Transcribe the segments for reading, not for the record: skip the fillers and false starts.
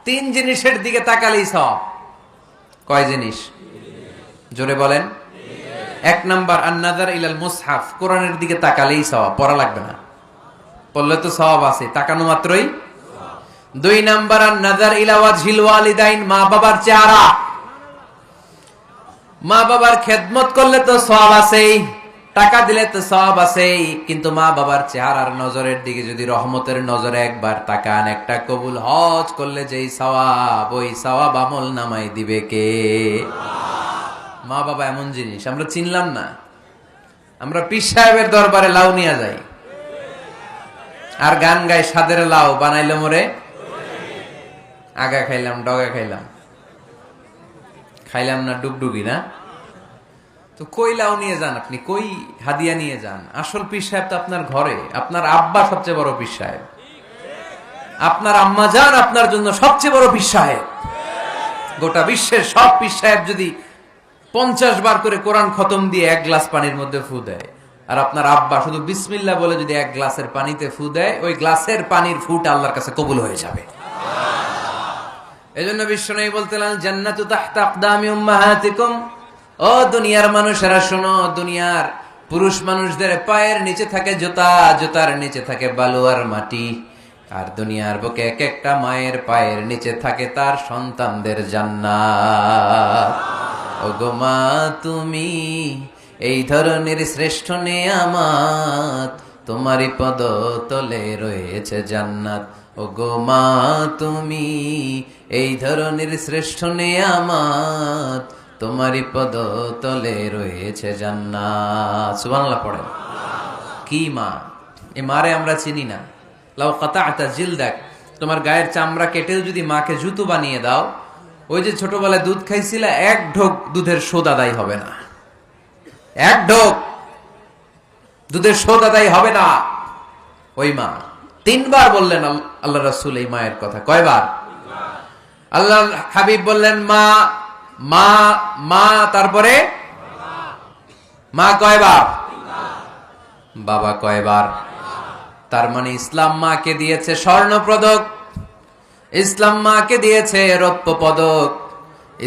তিন জিনিসের দিকে তাকালেই সওয়াব। কয় জিনিস? জোরে বলেন। এক নাম্বার আন-নাযার ইলাল মুসহাফ, কোরআনের দিকে তাকালেই সওয়াব, পড়া লাগবে না, পড়লে তো সওয়াব আছে, তাকানো মাত্রই। দুই নাম্বার আন-নাযার ইলা ওয়াজহিল ওয়ালিদাইন, মা বাবার চেহারা, মা বাবার খেদমত করলে তো সওয়াব আছেই, টাকা দিলে তো সওয়াব আছেই, কিন্তু মা বাবার চেহারার নজরের দিকে যদি রহমতের নজরে একবার তাকান, একটা কবুল হজ করলে যেই সওয়াব, ওই সওয়াব আমল নামাই দিবে কে? মা বাবা এমন জিনিস আমরা চিনলাম না। আমরা পীর সাহেবের দরবারে লাউ নিয়ে যাই আর গান গাই, সাদের লাউ বানাইলো মোরে, আগা খাইলাম ডগা খাইলাম, খাইলাম না ডুগডুগি না। তো কই লাউ নিয়ে যান আপনি, কই হাদিয়া নিয়ে যান? আসল পীর সাহেব তো আপনার ঘরে। আপনার আব্বা সবচেয়ে বড় পীর সাহেব, আপনার আম্মা জান আপনার জন্য সবচেয়ে বড় পীর সাহেব। গোটা বিশ্বের সব পীর সাহেব যদি 50 বার করে কোরআন খতম দিয়ে এক গ্লাস পানির মধ্যে ফু দেয়, আর আপনার আব্বা শুধু বিসমিল্লাহ বলে যদি এক গ্লাসের পানিতে ফু দেয়, ওই গ্লাসের পানির ফুটা আল্লাহর কাছে কবুল হয়ে যাবে। এজন্য বিশ্বনবী বলতেন, জান্নাতু তাহতা আকদামি উম্মাহাতিকুম। ও দুনিয়ার মানুষেরা শোনো, দুনিয়ার পুরুষ মানুষদের পায়ের নিচে থাকে জুতা, জুতার নিচে থাকে বালু আর মাটি, আর দুনিয়ার বুকে এক একটা মায়ের পায়ের নিচে থাকে তার সন্তানদের জান্নাত। ওগো মা তুমি এই ধরনের শ্রেষ্ঠ নেয়ামত, তোমারই পদ তলে রয়েছে জান্নাত। ওগো মা তুমি এই ধরনের শ্রেষ্ঠ নেয়ামত, তোমারই পদ তলে রয়েছে জান্নাত। সুবহানাল্লাহ পড়েন। কি মা! এই মারে আমরা চিনি না। লাউ কাতা'তা জিলদাক, তোমার গায়ের চামড়া কেটেও যদি মাকে জুতো বানিয়ে দাও, ওই যে ছোটবেলায় দুধ খাইছিলা, এক ঢোক দুধের শোধ আদায় হবে না। এক ঢোক দুধের শোধ আদায় হবে না। ওই মা। 3 বার বললেন আল্লাহ রাসূল এই মায়ের কথা। কয়বার? আল্লাহ হাবিব বললেন মা মা মা, তারপরে মা কয়বার? বাবা কয়বার? তার মানে ইসলাম মাকে দিয়েছে স্বর্ণ পদক, ইসলাম মাকে দিয়েছে রৌপ্য পদক,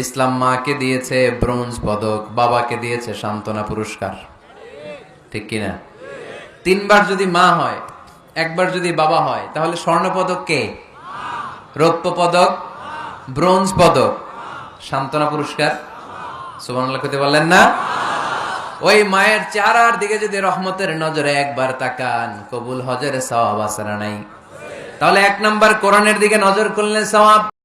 ইসলাম মাকে দিয়েছে ব্রোঞ্জ পদক, বাবাকে দিয়েছে সান্ত্বনা পুরস্কার। ঠিক কিনা? 3 বার যদি মা হয়, একবার যদি বাবা হয়, তাহলে স্বর্ণ পদক কে? রৌপ্য পদক, ব্রোঞ্জ পদক, সান্ত্বনা পুরস্কার। সুবহানাল্লাহ কইতে বললেন না? ওই মায়ের চেহারার দিকে যদি রহমতের নজরে একবার তাকান, কবুল হজের সওয়াব আছে না নাই? তাহলে 1 নাম্বার কোরআনের দিকে নজর করলে সওয়াব।